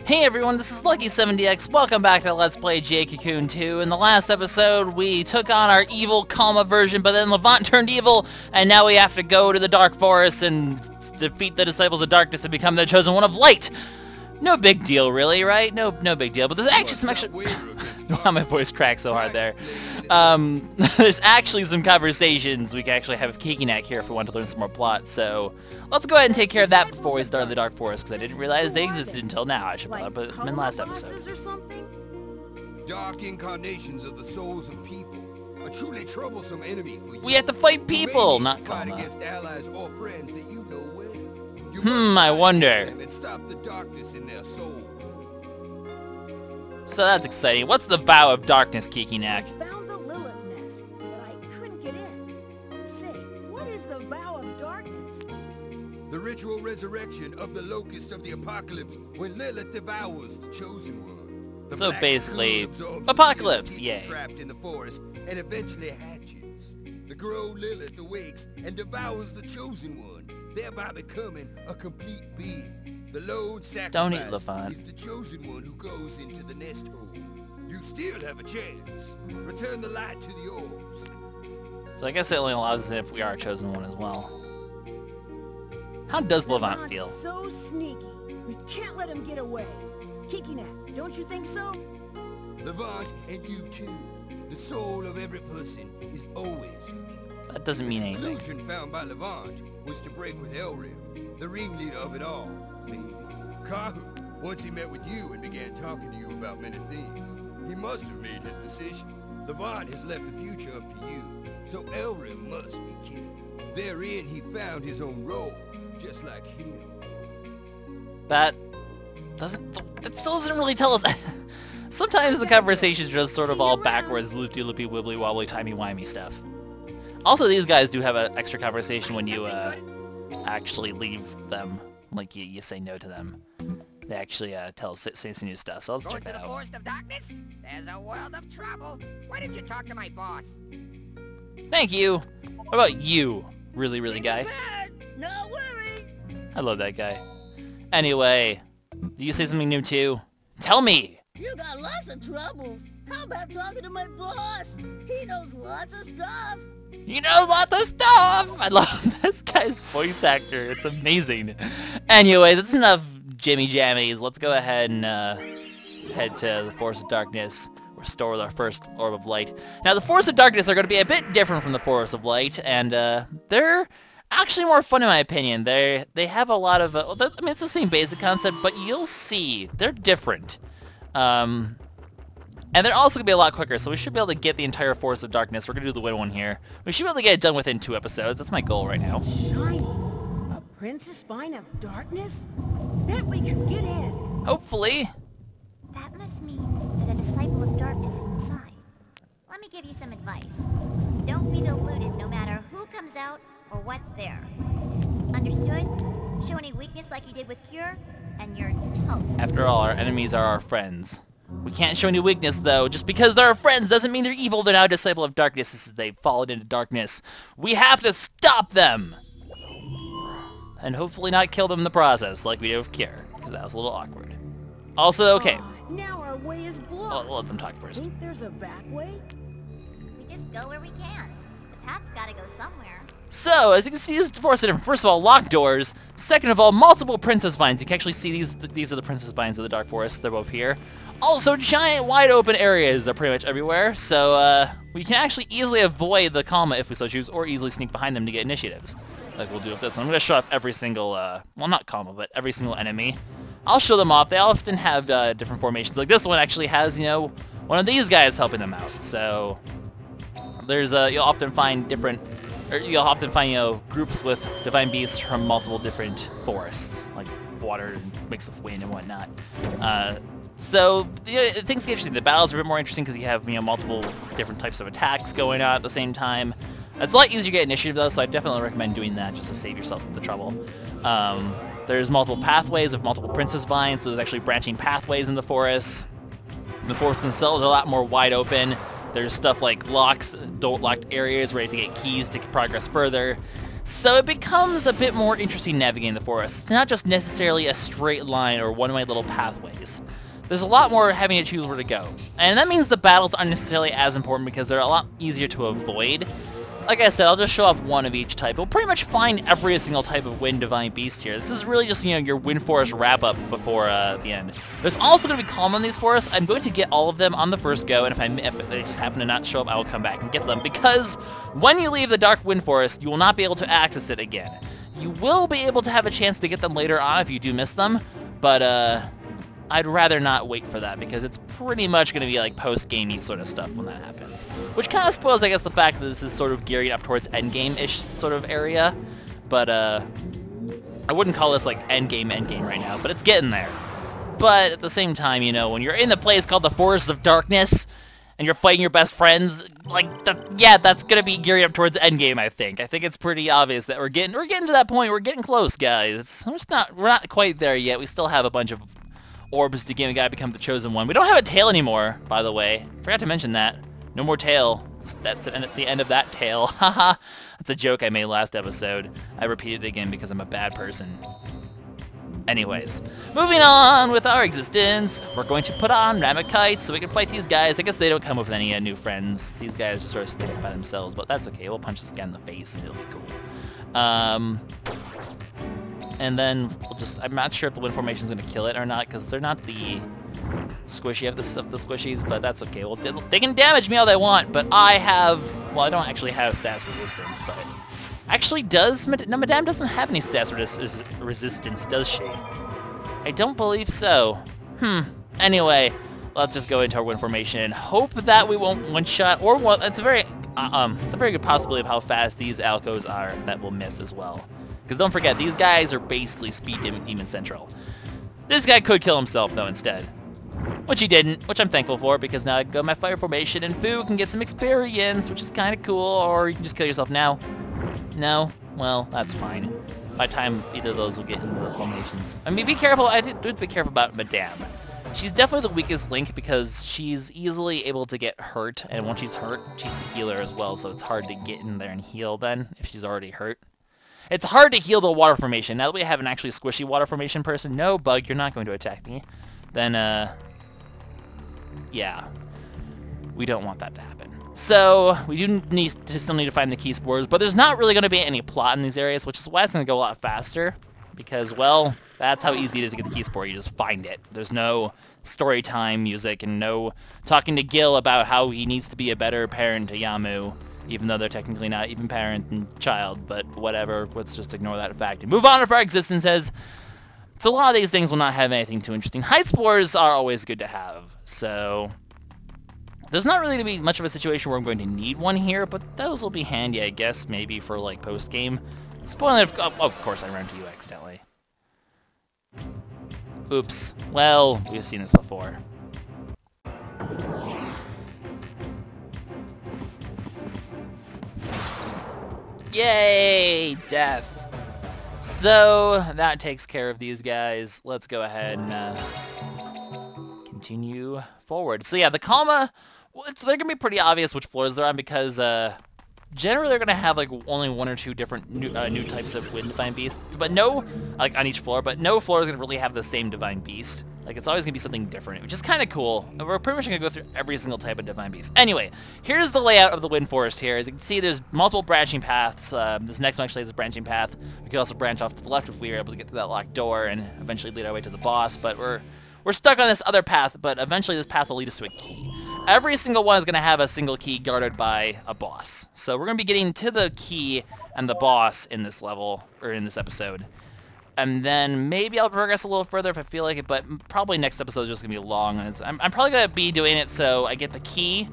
Hey everyone, this is LuckySevenDX. Welcome back to Let's Play Jade Cocoon 2. In the last episode, we took on our evil Kalma version, but then Levant turned evil, and now we have to go to the Dark Forest and defeat the Disciples of Darkness and become the Chosen One of Light. No big deal, really, right? No big deal. But there's actually some extra... Wow, my voice cracked so hard there. There's actually some conversations we can actually have with Kikinak here if we want to learn some more plot. So let's go ahead and take care of that before we start the Dark Forest, because I didn't realize they existed until now. I should have put them in last episode. Dark incarnations of the souls of people. A truly troublesome enemy for you. We have to fight people, not Kalma. Against allies or friends that you know well. I wonder. And stop the darkness in their soul. So that's exciting. What's the vow of darkness, Kikinak? I found the Lilith nest, but I couldn't get in. Say, what is the vow of darkness? The ritual resurrection of the locust of the apocalypse when Lilith devours the chosen one. So basically, apocalypse, yay. Trapped in the forest and eventually hatches. The grow Lilith awakes and devours the chosen one, thereby becoming a complete being. The lone sacrifice Don't eat Levant. is the chosen one who goes into the nest hole. You still have a chance. Return the light to the orbs. So I guess it only allows us if we are a chosen one as well. How does Levant feel? So sneaky. We can't let him get away. Kikinak, don't you think so? Levant and you too. The soul of every person is always unique. That doesn't mean The anything. illusion found by Levant was to break with Elrim, the ringleader of it all. Maybe. Kahu, once he met with you and began talking to you about many things, he must have made his decision. Levant has left the future up to you, so Elrim must be killed. Therein he found his own role, just like him. That still doesn't really tell us. Sometimes the conversation's just sort of all backwards, loopy-loopy, wibbly-wobbly, timey-wimey stuff. Also, these guys do have an extra conversation when you actually leave them. Like, you say no to them. They actually say some new stuff, so let's check that out. Going to the Forest of Darkness? There's a world of trouble. Why didn't you talk to my boss? Thank you! What about you, really guy? No worry. I love that guy. Anyway, do you say something new too? Tell me! You got lots of troubles. How about talking to my boss? He knows lots of stuff. You know lots of stuff! I love this guy's voice actor. It's amazing. Anyway, that's enough Jimmy Jammies. Let's go ahead and head to the Forest of Darkness. Restore our first Orb of Light. Now, the Forest of Darkness are going to be a bit different from the Forest of Light, and they're actually more fun in my opinion. They have a lot of... I mean, it's the same basic concept, but you'll see. They're different. And they're also going to be a lot quicker, so we should be able to get the entire Forest of Darkness. We're going to do the Wind one here. We should be able to get it done within 2 episodes. That's my goal right now. Shiny. A princess spine of darkness? Bet we can get in. Hopefully. That must mean that a disciple of darkness is inside. Let me give you some advice. Don't be deluded no matter who comes out or what's there. Understood? Show any weakness like you did with Cure, and you're toast. After all, our enemies are our friends. We can't show any weakness, though. Just because they're our friends doesn't mean they're evil. They're now a disciple of darkness since they've fallen into darkness. We have to stop them! And hopefully not kill them in the process, like we did with Cure, because that was a little awkward. Also, okay. Now our way is blocked. We'll let them talk first. Think there's a back way? We just go where we can. The path's gotta go somewhere. So, as you can see, this forest are different. First of all, locked doors. Second of all, multiple princess vines. You can actually see these are the princess vines of the Dark Forest. They're both here. Also, giant, wide open areas are pretty much everywhere. So, we can actually easily avoid the Kalma if we so choose, or easily sneak behind them to get initiatives. Like we'll do with this. I'm going to show off every single, well, not Kalma, but every single enemy. I'll show them off. They often have different formations. Like this one actually has, you know, one of these guys helping them out. So, there's, you'll often find different... You'll often find, you know, groups with divine beasts from multiple different forests, like water and mix of wind and whatnot. So, you know, things get interesting. The battles are a bit more interesting because you have, you know, multiple different types of attacks going on at the same time. It's a lot easier to get initiative though, so I definitely recommend doing that just to save yourself the trouble. There's multiple pathways with multiple princess vines, so there's actually branching pathways in the forest. The forests themselves are a lot more wide open. There's stuff like locked areas where you have to get keys to progress further. So it becomes a bit more interesting navigating the forest. It's not just necessarily a straight line or one-way little pathways. There's a lot more having to choose where to go. And that means the battles aren't necessarily as important because they're a lot easier to avoid. Like I said, I'll just show off one of each type. We'll pretty much find every single type of Wind Divine Beast here. This is really just, your Wind Forest wrap-up before the end. There's also going to be Kalma in these forests. I'm going to get all of them on the first go, and if they just happen to not show up, I will come back and get them. Because when you leave the Dark Wind Forest, you will not be able to access it again. You will be able to have a chance to get them later on if you do miss them, but I'd rather not wait for that because it's pretty much going to be like post-gamey sort of stuff when that happens. Which kind of spoils, I guess, the fact that this is sort of gearing up towards endgame-ish sort of area. But I wouldn't call this like endgame right now, but it's getting there. But at the same time, when you're in the place called the Forest of Darkness and you're fighting your best friends, like, yeah, that's going to be gearing up towards endgame, I think. I think it's pretty obvious that we're getting to that point. We're getting close, guys. We're not quite there yet. We still have a bunch of orbs to get. We gotta become the chosen one. We don't have a tail anymore, by the way. Forgot to mention that. No more tail. That's the end of that tail. Haha. That's a joke I made last episode. I repeated it again because I'm a bad person. Anyways, moving on with our existence. We're going to put on Ramakites so we can fight these guys. I guess they don't come with any new friends. These guys just sort of stick by themselves, but that's okay. We'll punch this guy in the face and it'll be cool. And then I'm not sure if the wind formation is going to kill it or not, because they're not the squishy of the squishies, but that's okay. Well, they can damage me all they want, but I don't actually have stats resistance, but actually no, Madame doesn't have any stats resistance, does she? I don't believe so. Anyway, let's just go into our wind formation and hope that we won't one-shot, or it's a very good possibility of how fast these Alcos are that will miss as well. Because don't forget, these guys are basically Speed Demon Central. This guy could kill himself, though, instead. Which he didn't, which I'm thankful for, because now I go my fire formation, and Fu can get some experience, which is kind of cool, or you can just kill yourself now. No? Well, that's fine. By the time either of those will get into the formations. I mean, be careful, I do be careful about Madame. She's definitely the weakest link, because she's easily able to get hurt, and once she's hurt, she's the healer as well, so it's hard to get in there and heal then, if she's already hurt. It's hard to heal the water formation. Now that we have an actually squishy water formation person, no, Bug, you're not going to attack me. Then, yeah. We don't want that to happen. So, we do still need to find the key spores, but there's not really going to be any plot in these areas, which is why it's going to go a lot faster. Because, well, that's how easy it is to get the key spore. You just find it. There's no story time music and no talking to Gil about how he needs to be a better parent to Yamu. Even though they're technically not even parent and child, but whatever, let's just ignore that fact and move on with our existences. So a lot of these things will not have anything too interesting. Height spores are always good to have, so there's not really going to be much of a situation where I'm going to need one here, but those will be handy, I guess, maybe for like post-game. Spoiler, of course I ran into you accidentally. Oops. Well, we've seen this before. Yay! Death! So, that takes care of these guys. Let's go ahead and continue forward. So yeah, the Kalma, they're going to be pretty obvious which floors they're on because generally they're going to have like only one or two different new types of Wind Divine Beast. But no, like on each floor, but no floor is going to really have the same Divine Beast. Like, it's always going to be something different, which is kind of cool. We're pretty much going to go through every single type of Divine Beast. Anyway, here's the layout of the Wind Forest here. As you can see, there's multiple branching paths. This next one actually has a branching path. We could also branch off to the left if we were able to get through that locked door and eventually lead our way to the boss. But we're stuck on this other path, but eventually this path will lead us to a key. Every single one is going to have a single key guarded by a boss. So we're going to be getting to the key and the boss in this level, or in this episode. And then maybe I'll progress a little further if I feel like it, but probably next episode is just going to be long. I'm probably going to be doing it so I get the key,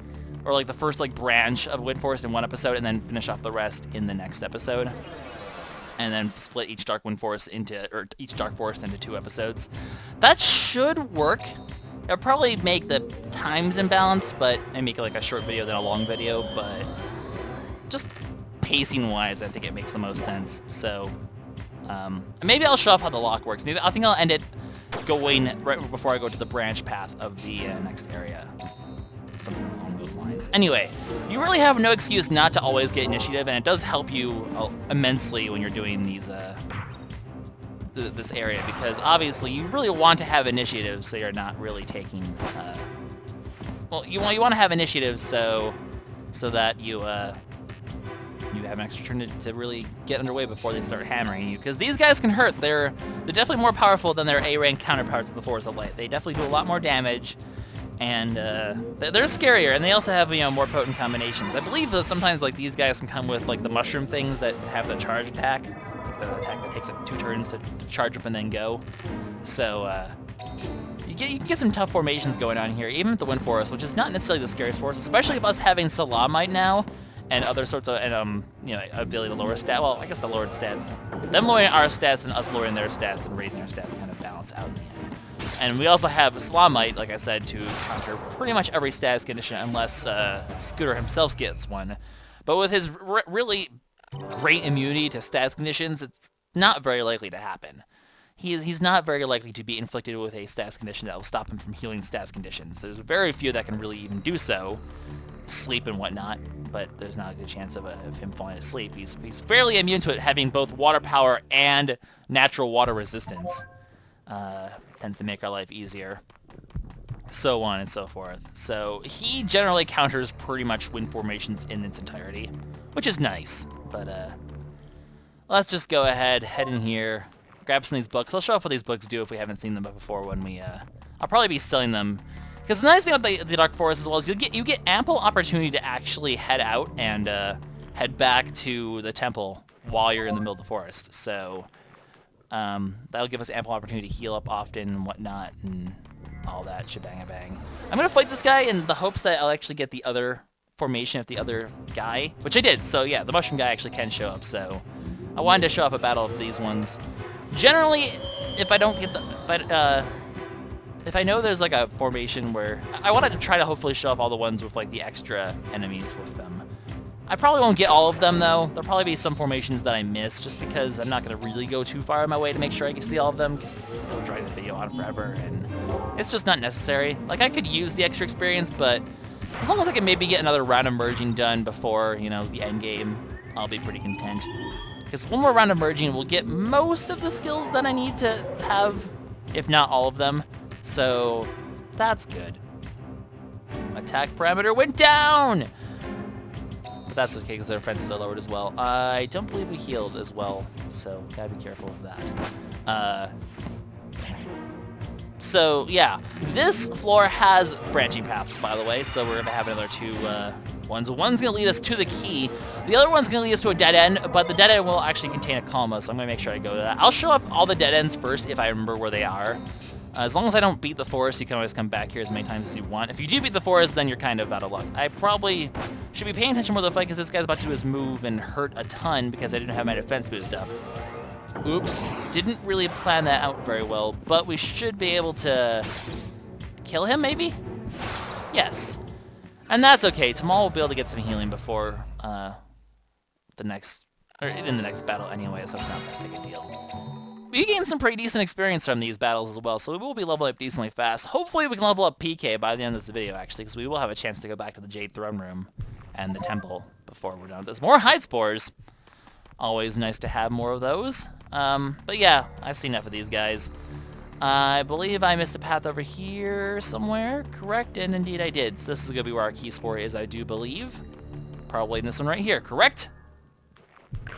or like the first like branch of Wind Forest in one episode, and then finish off the rest in the next episode. And then split each Dark Forest into 2 episodes. That should work. It'll probably make the times imbalanced, and make it like a short video than a long video, but just pacing-wise, I think it makes the most sense. So, maybe I'll show off how the lock works. I think I'll end it going right before I go to the branch path of the next area. something along those lines. Anyway, you really have no excuse not to always get initiative, and it does help you immensely when you're doing these this area, because obviously you really want to have initiative so you're not really taking well, you want to have initiative so that you have an extra turn to really get underway before they start hammering you, because these guys can hurt. They're definitely more powerful than their A-rank counterparts of the Force of Light. They definitely do a lot more damage, and they're scarier, and they also have, you know, more potent combinations. I believe that sometimes like these guys can come with like the mushroom things that have the charge attack, like the attack that takes like 2 turns to charge up and then go. So you can get some tough formations going on here, even with the Wind Forest, which is not necessarily the scariest force, especially with us having Salamite now and other sorts of you know, ability to lower stat. Well, I guess the lowered stats, them lowering our stats and us lowering their stats and raising our stats kind of balance out in the end. And we also have Salamite, like I said, to counter pretty much every status condition unless Scooter himself gets one. But with his really great immunity to status conditions, it's not very likely to happen. He's not very likely to be inflicted with a status condition that will stop him from healing status conditions. There's very few that can really even do so, sleep and whatnot, but there's not a good chance of him falling asleep. He's fairly immune to it, having both water power and natural water resistance. Tends to make our life easier, so on and so forth. So he generally counters pretty much wind formations in its entirety, which is nice. But let's just go ahead, head in here, grab some of these books. I'll show off what these books do if we haven't seen them before when we I'll probably be selling them, because the nice thing about the Dark Forest as well is you get ample opportunity to actually head out and head back to the temple while you're in the middle of the forest. So that'll give us ample opportunity to heal up often and whatnot and all that shebang-a-bang. I'm gonna fight this guy in the hopes that I'll actually get the other formation of the other guy, which I did. So yeah, the mushroom guy actually can show up. So I wanted to show off a battle of these ones. Generally, if I don't get the, if I know there's like a formation where I wanted to try to hopefully show off all the ones with like the extra enemies with them. I probably won't get all of them though. There'll probably be some formations that I miss just because I'm not going to really go too far on my way to make sure I can see all of them, because they'll drag the video on forever and it's just not necessary. Like, I could use the extra experience, but as long as I can maybe get another round of merging done before, you know, the end game, I'll be pretty content. Because one more round of merging will get most of the skills that I need to have, if not all of them. So that's good. Attack parameter went down! But that's okay because their defenses are lowered as well. I don't believe we healed as well, so gotta be careful of that. So yeah, this floor has branching paths, by the way, so we're gonna have another 2 ones. One's gonna lead us to the key, the other one's gonna lead us to a dead end, but the dead end will actually contain a Kalma, so I'm gonna make sure I go to that. I'll show up all the dead ends first if I remember where they are. As long as I don't beat the forest, you can always come back here as many times as you want. If you do beat the forest, then you're kind of out of luck. I probably should be paying attention more to the fight because this guy's about to do his move and hurt a ton because I didn't have my defense boost up. Oops, didn't really plan that out very well, but we should be able to kill him, maybe? Yes. And that's okay. Tamal will be able to get some healing before in the next battle anyway, so it's not that big a deal. We gained some pretty decent experience from these battles as well, so we will be leveling up decently fast. Hopefully we can level up PK by the end of this video, actually, because we will have a chance to go back to the Jade Throne Room and the temple before we're done with this. More hide spores! Always nice to have more of those. But yeah, I've seen enough of these guys. I believe I missed a path over here somewhere, correct? And indeed I did. So this is going to be where our key spore is, I do believe. Probably in this one right here, correct?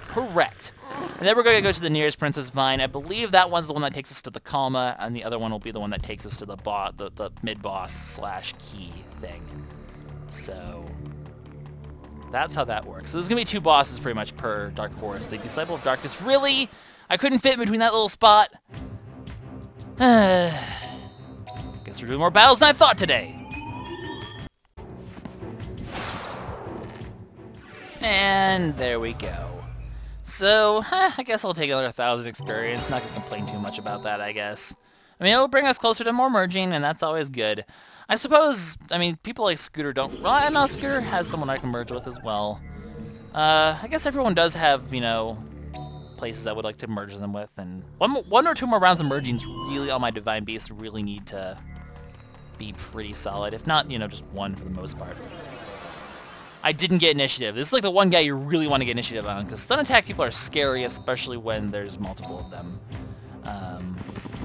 Correct. And then we're going to go to the nearest Princess Vine. I believe that one's the one that takes us to the Kalma, and the other one will be the one that takes us to the mid-boss / key thing. So that's how that works. So there's going to be 2 bosses pretty much per Dark Forest. The Disciple of Darkness. Really? I couldn't fit in between that little spot? Guess we're doing more battles than I thought today. And there we go. So, I guess I'll take another 1,000 experience. Not gonna complain too much about that, I guess. I mean, it'll bring us closer to more merging, and that's always good. I suppose, I mean, people like Scooter don't... Well, I know Scooter has someone I can merge with as well. I guess everyone does have, you know, places I would like to merge them with, and one or two more rounds of merging is really all my Divine Beasts really need to be pretty solid. If not, you know, just 1 for the most part. I didn't get initiative. This is like the one guy you really want to get initiative on, because stun attack people are scary, especially when there's multiple of them.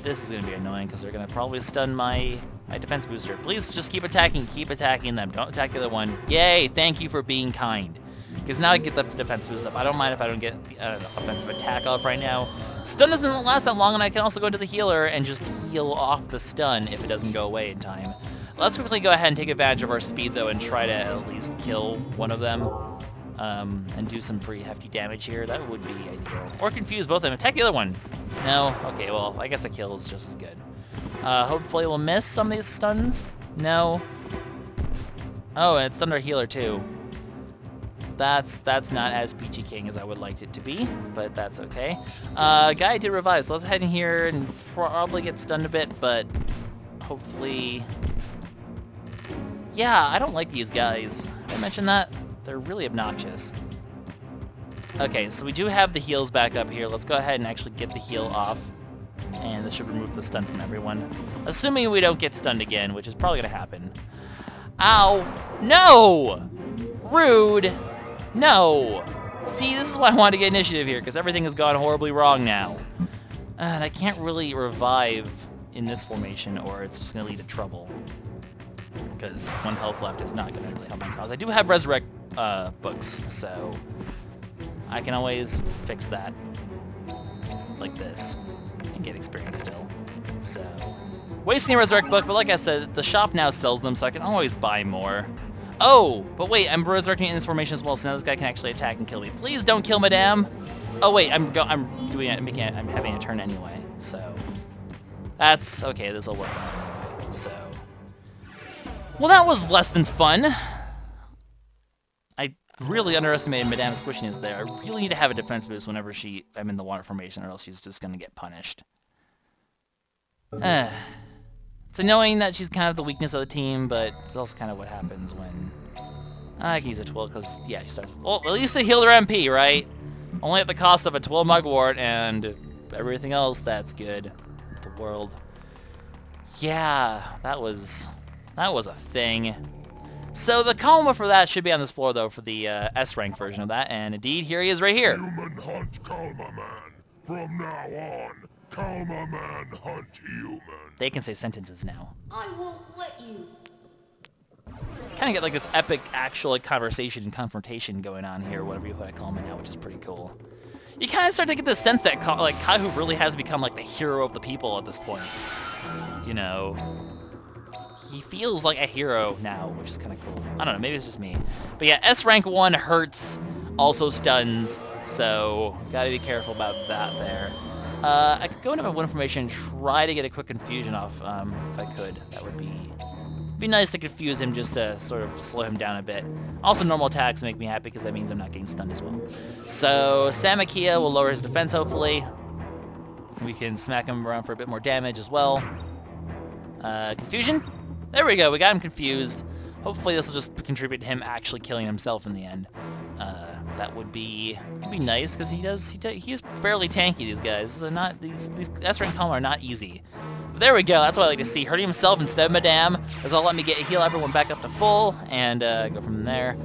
This is going to be annoying, because they're going to probably stun my defense booster. Please just keep attacking them. Don't attack the other one. Yay, thank you for being kind. Because now I get the defense boost up. I don't mind if I don't get an offensive attack off right now. Stun doesn't last that long, and I can also go to the healer and just heal off the stun if it doesn't go away in time. Let's quickly go ahead and take advantage of our speed, though, and try to at least kill one of them. And do some pretty hefty damage here. That would be ideal. Or confuse both of them. Attack the other one. No? Okay, well, I guess a kill is just as good. Hopefully we'll miss some of these stuns. No. Oh, and it stunned our healer, too. That's not as peachy king as I would like it to be, but that's okay. Guy did revive, so let's head in here and probably get stunned a bit, but hopefully... Yeah, I don't like these guys. Did I mention that? They're really obnoxious. Okay, so we do have the heals back up here. Let's go ahead and actually get the heal off. And this should remove the stun from everyone. Assuming we don't get stunned again, which is probably going to happen. Ow! No! Rude! No! See, this is why I want to get initiative here, because everything has gone horribly wrong now. And I can't really revive in this formation, or it's just going to lead to trouble. Because 1 health left is not going to really help my cause. I do have resurrect books, so I can always fix that. Like this. And get experience still. So, wasting a resurrect book, but like I said, the shop now sells them, so I can always buy more. Oh, but wait, I'm resurrecting in this formation as well, so now this guy can actually attack and kill me. Please don't kill Madame! Oh wait, I'm having a turn anyway, so that's okay. This will work out anyway. So, well, that was less than fun. I really underestimated Madame squishiness there. I really need to have a defense boost whenever I'm in the water formation, or else she's just gonna get punished. It's annoying that she's kind of the weakness of the team, but it's also kind of what happens when... I can use a Twill, because, yeah, she starts... Well, at least they healed her MP, right? Only at the cost of a Twill Mugwort and everything else that's good in the world. Yeah, that was a thing. So the Kalma for that should be on this floor, though, for the S-rank version of that, and indeed, here he is right here. Human hunt Kalma man. From now on, Kalma man hunt human. They can say sentences now. I won't let you. Kind of get like this epic actual like, conversation and confrontation going on here, whatever you want to call them now, which is pretty cool. You kind of start to get the sense that Kahu really has become like the hero of the people at this point. You know, he feels like a hero now, which is kind of cool. I don't know, maybe it's just me. But yeah, S rank 1 hurts, also stuns, so gotta be careful about that there. I could go into my Wind formation and try to get a quick confusion off, if I could. That would be nice to confuse him just to sort of slow him down a bit. Also, normal attacks make me happy because that means I'm not getting stunned as well. So, Samakia will lower his defense, hopefully. We can smack him around for a bit more damage as well. Confusion? There we go, we got him confused. Hopefully this will just contribute to him actually killing himself in the end. That would be nice because he is fairly tanky. These guys, these S-rank Kalma are not easy. But there we go. That's what I like to see. Hurting himself instead of Madame. That'll let me heal everyone back up to full and go from there.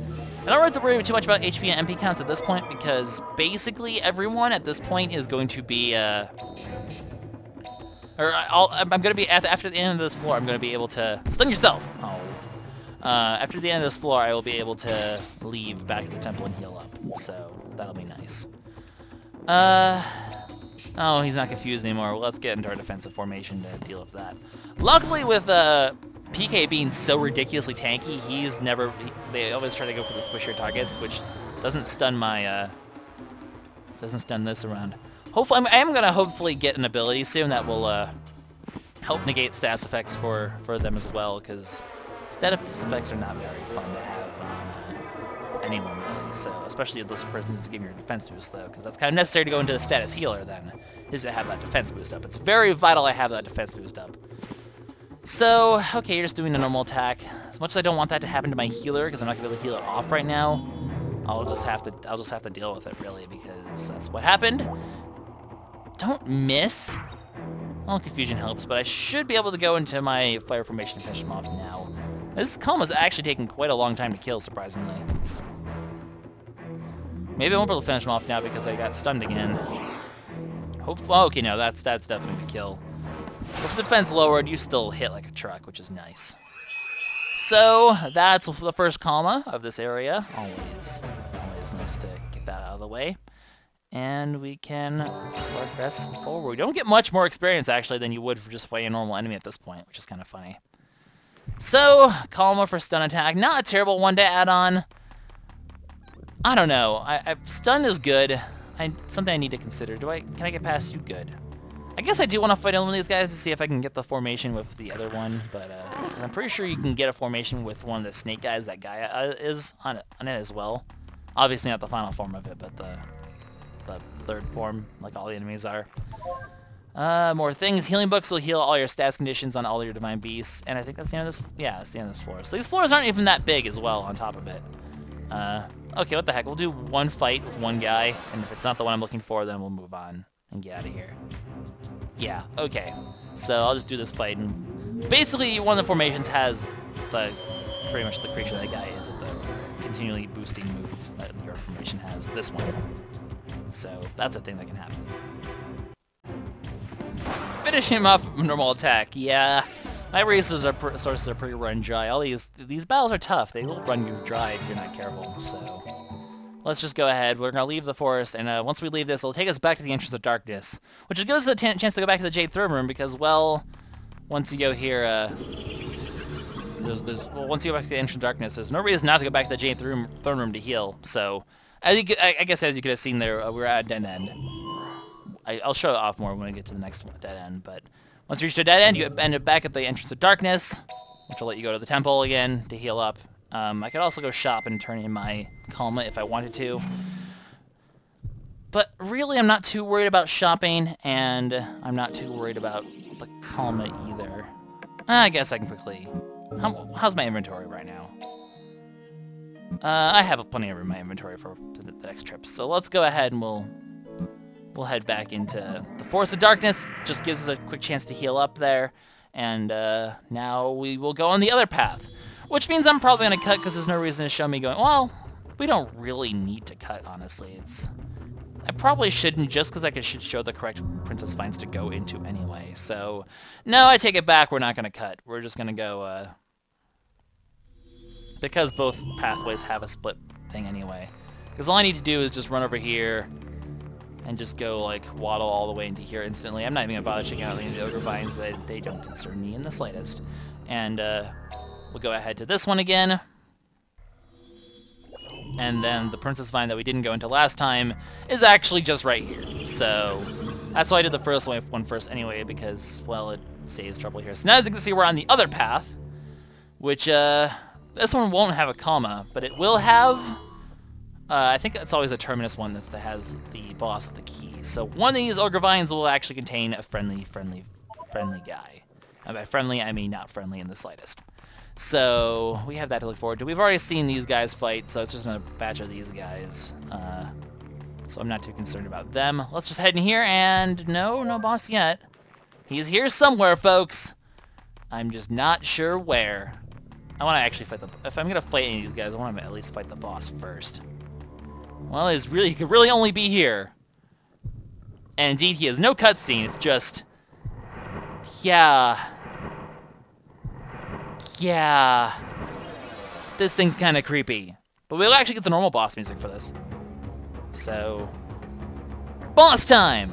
I don't have to worry too much about HP and MP counts at this point because basically everyone at this point is going to be I'm going to be after the end of this floor. I'm going to be able to stun yourself. Oh. After the end of this floor, I will be able to leave back to the temple and heal up, so that'll be nice. Oh, he's not confused anymore. Well, let's get into our defensive formation to deal with that. Luckily, with PK being so ridiculously tanky, they always try to go for the squishier targets, which doesn't stun this around. Hopefully, I am going to hopefully get an ability soon that will help negate status effects for them as well, because status effects are not very fun to have on anyone really, so especially if this person is giving you a defense boost though, because that's kind of necessary to go into the status healer then, is to have that defense boost up. It's very vital I have that defense boost up. So, okay, you're just doing a normal attack. As much as I don't want that to happen to my healer, because I'm not going to be able to heal it off right now, I'll just have to deal with it really, because that's what happened. Don't miss. Well, confusion helps, but I should be able to go into my fire formation and finish him off now. This Kalma's actually taking quite a long time to kill, surprisingly. Maybe I won't be able to finish him off now because I got stunned again. Oh, okay, no, that's definitely the kill. With the defense lowered, you still hit like a truck, which is nice. So, that's the first Kalma of this area. Always nice to get that out of the way. And we can progress forward. We don't get much more experience, actually, than you would for just fighting a normal enemy at this point, which is kind of funny. So, Kalma for stun attack. Not a terrible one to add on. I don't know. Stun is good. Something I need to consider. Can I get past you? Good. I guess I do want to fight one of these guys to see if I can get the formation with the other one, but I'm pretty sure you can get a formation with one of the snake guys that Gaia is on it as well. Obviously not the final form of it, but the third form, like all the enemies are. More things. Healing books will heal all your stats conditions on all your divine beasts, and I think that's the end of this. Yeah, that's the end of this floor. So these floors aren't even that big as well. On top of it. Okay, what the heck? We'll do one fight with one guy, and if it's not the one I'm looking for, then we'll move on and get out of here. Yeah. Okay. So I'll just do this fight, and basically one of the formations has pretty much the creature that guy is, the continually boosting move that your formation has. This one. So that's a thing that can happen. Finish him off with normal attack. Yeah, my sources are pretty run dry. All these battles are tough. They will run you dry if you're not careful. So let's just go ahead. We're gonna leave the forest, and once we leave this, it'll take us back to the entrance of darkness, which gives us a chance to go back to the Jade throne room because, well, once you go here, once you go back to the entrance of darkness, there's no reason not to go back to the Jade throne room to heal. So. I guess as you could have seen there, we're at a dead end. I'll show it off more when we get to the next dead end, but once you reach the dead end, you end up back at the entrance of darkness, which will let you go to the temple again to heal up. I could also go shop and turn in my Kalma if I wanted to. But really, I'm not too worried about shopping, and I'm not too worried about the Kalma either. I guess I can quickly... How's my inventory right now? I have plenty of room in my inventory for the next trip, so let's go ahead and we'll head back into the Forest of Darkness. Just gives us a quick chance to heal up there, and now we will go on the other path, which means I'm probably going to cut because there's no reason to show me going, well, we don't really need to cut, honestly. I probably shouldn't just because I should show the correct Princess Vines to go into anyway, so no, I take it back, we're not going to cut. We're just going to go... because both pathways have a split thing anyway. Because all I need to do is just run over here and just go, like, waddle all the way into here instantly. I'm not even going to bother checking out any of the Ogre Vines. They don't concern me in the slightest. And we'll go ahead to this one again. And then the Princess Vine that we didn't go into last time is actually just right here. So that's why I did the first one first anyway, because, well, it saves trouble here. So now as you can see, we're on the other path, which... this one won't have a Kalma, but it will have, I think that's always the terminus one that has the boss of the key. So one of these Ogre Vines will actually contain a friendly guy. And by friendly, I mean not friendly in the slightest. So we have that to look forward to. We've already seen these guys fight, so it's just another batch of these guys. So I'm not too concerned about them. Let's just head in here, and no boss yet. He's here somewhere, folks. I'm just not sure where. I want to actually fight if I'm going to fight any of these guys, I want to at least fight the boss first. Well, he could really only be here. And indeed, he has no cutscene, it's just... Yeah. This thing's kind of creepy. But we'll actually get the normal boss music for this. So... Boss time!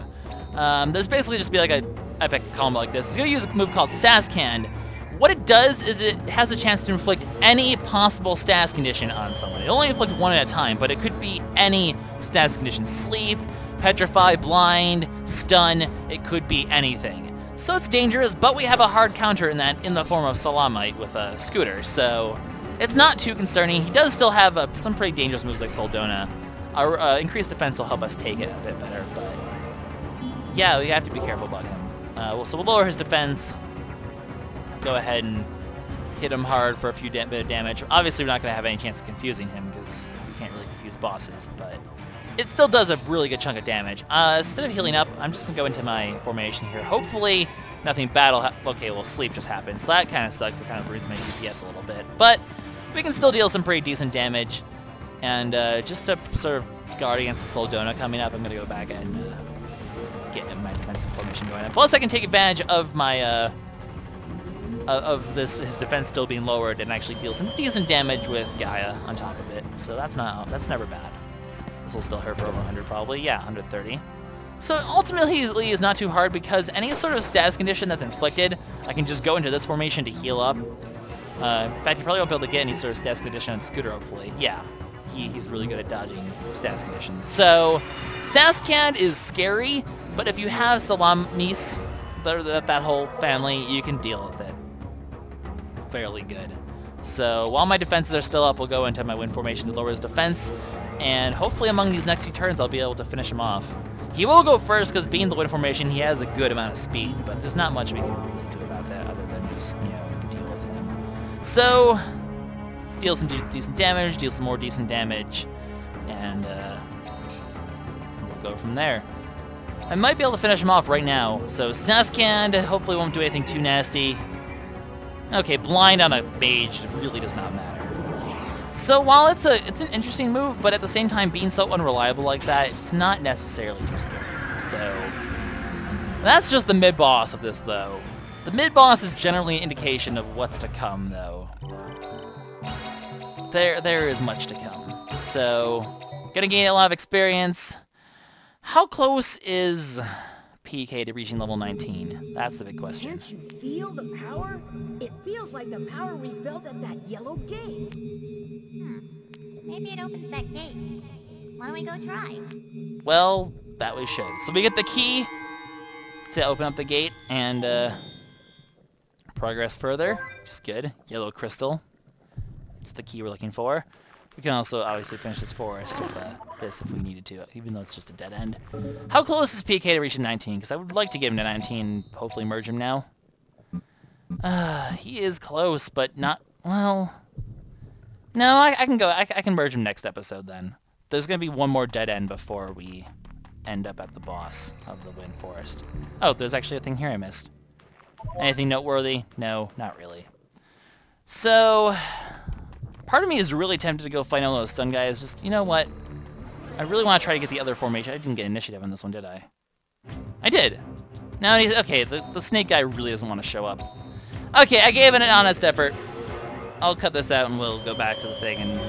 There's basically just be like a epic Kalma like this. It's going to use a move called Saskand. What it does is it has a chance to inflict any possible status condition on someone. It only inflicts one at a time, but it could be any status condition. Sleep, petrify, blind, stun, it could be anything. So it's dangerous, but we have a hard counter in the form of Salamite with a scooter, so it's not too concerning. He does still have some pretty dangerous moves like Soldona. Our increased defense will help us take it a bit better, but yeah, we have to be careful about him. So we'll lower his defense. Go ahead and hit him hard for a few bit of damage. Obviously, we're not going to have any chance of confusing him because you can't really confuse bosses, but it still does a really good chunk of damage. Instead of healing up, I'm just going to go into my formation here. Hopefully, nothing bad will okay, well, sleep just happened, so that kind of sucks. It kind of ruins my DPS a little bit. But we can still deal some pretty decent damage. And just to sort of guard against the Soldona coming up, I'm going to go back and get my defensive formation going. And plus, I can take advantage of my his defense still being lowered and actually deal some decent damage with Gaia on top of it. So that's never bad. This will still hurt for over 100 probably. Yeah, 130. So ultimately it's not too hard because any sort of status condition that's inflicted, I can just go into this formation to heal up. In fact, you probably won't be able to get any sort of status condition on Scooter, hopefully. Yeah, he's really good at dodging status conditions. So Saskad is scary, but if you have Salamis, that whole family, you can deal with it fairly good. So while my defenses are still up, we'll go into my wind formation to lower his defense, and hopefully among these next few turns I'll be able to finish him off. He will go first because being the wind formation, he has a good amount of speed, but there's not much we can really do about that other than just, you know, deal with him. So, deal some decent damage, deal some more decent damage, and we'll go from there. I might be able to finish him off right now. So Saskad hopefully won't do anything too nasty. Okay, blind on a mage really does not matter. So while it's an interesting move, but at the same time being so unreliable like that, it's not necessarily too scary. So that's just the mid-boss of this though. The mid-boss is generally an indication of what's to come though. There is much to come. So gonna gain a lot of experience. How close is PK to reaching level 19? That's the big question. Can't you feel the power? It feels like the power we felt at that yellow gate. Maybe it opens that gate. Why don't we go try? Well, that we should. So we get the key to open up the gate and progress further, which is good. Yellow crystal. It's the key we're looking for. We can also obviously finish this forest with this if we needed to, even though it's just a dead end. How close is PK to reaching 19? Because I would like to get him to 19 and hopefully merge him now. He is close, but not... Well... No, I can go. I can merge him next episode then. There's going to be one more dead end before we end up at the boss of the Wind Forest. Oh, there's actually a thing here I missed. Anything noteworthy? No, not really. So... Part of me is really tempted to go fight all those stun guys. Just, you know what? I really want to try to get the other formation. I didn't get initiative on this one, did I? I did. Now he's... Okay, the snake guy really doesn't want to show up. Okay, I gave it an honest effort. I'll cut this out and we'll go back to the thing and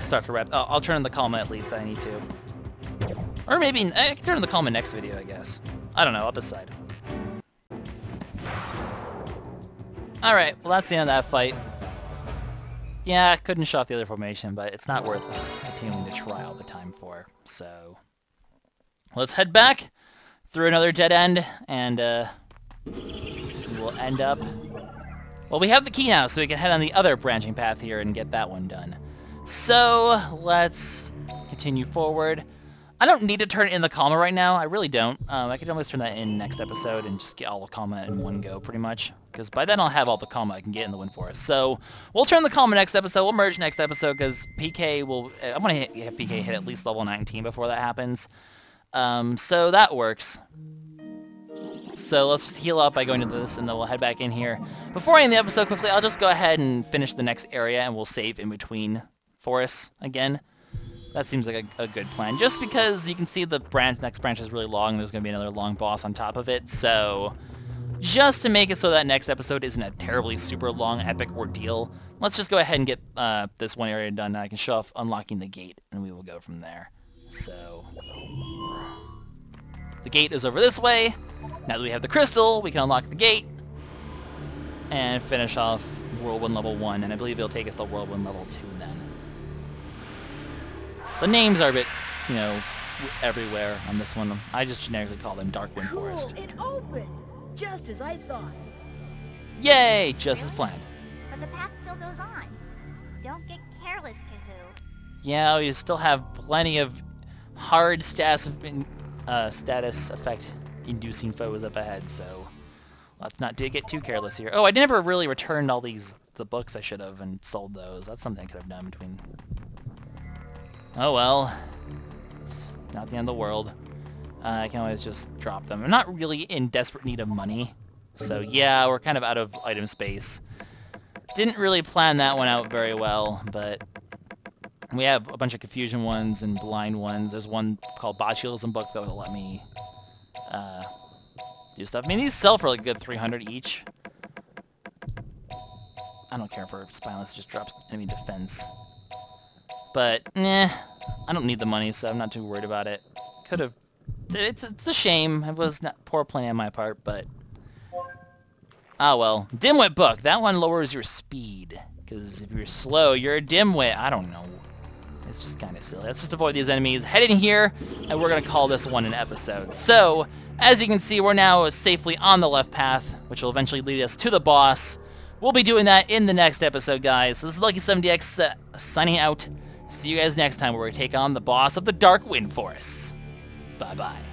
start to wrap... Oh, I'll turn on the Kalma at least. I need to. Or maybe... I can turn on the Kalma next video, I guess. I don't know. I'll decide. Alright, well that's the end of that fight. Yeah, I couldn't show off the other formation, but it's not worth continuing to try all the time for. So, let's head back through another dead end, and we'll end up... Well, we have the key now, so we can head on the other branching path here and get that one done. So, let's continue forward. I don't need to turn in the Kalma right now. I really don't. I could always turn that in next episode and just get all the Kalma in one go, pretty much. Because by then I'll have all the Kalma I can get in the Wind Forest. So, we'll turn the Kalma next episode. We'll merge next episode, because PK will... I'm going to have PK hit at least level 19 before that happens. So that works. So let's just heal up by going to this, and then we'll head back in here. Before I end the episode quickly, I'll just go ahead and finish the next area, and we'll save in between forests again. That seems like a good plan, just because you can see the next branch is really long, and there's going to be another long boss on top of it, so just to make it so that next episode isn't a terribly super long epic ordeal, let's just go ahead and get this one area done, and I can show off unlocking the gate, and we will go from there. So, the gate is over this way. Now that we have the crystal, we can unlock the gate, and finish off Whirlwind level 1, and I believe it'll take us to Whirlwind level 2 then. The names are a bit, you know, everywhere on this one. I just generically call them Dark Wind Forest. Cool, it opened! Just as I thought. Yay! Just as planned. But the path still goes on. Don't get careless, Kahu. Yeah, you still have plenty of hard status effect inducing foes up ahead, so let's not get too careless here. Oh, I never really returned all the books I should have and sold those. That's something I could have done between... Oh well. It's not the end of the world. I can always just drop them. I'm not really in desperate need of money. So yeah, we're kind of out of item space. Didn't really plan that one out very well, but we have a bunch of confusion ones and blind ones. There's one called Botulism Book that will let me do stuff. I mean, these sell for like a good 300 each. I don't care for Spineless, it just drops enemy defense. But, I don't need the money, so I'm not too worried about it. Could've... It's a shame. It was not poor planning on my part, but... Ah, well. Dimwit Book. That one lowers your speed. Because if you're slow, you're a dimwit. I don't know. It's just kind of silly. Let's just avoid these enemies. Head in here, and we're going to call this one an episode. So, as you can see, we're now safely on the left path, which will eventually lead us to the boss. We'll be doing that in the next episode, guys. So this is LuckySevenDX signing out. See you guys next time where we take on the boss of the Dark Wind Forest. Bye-bye.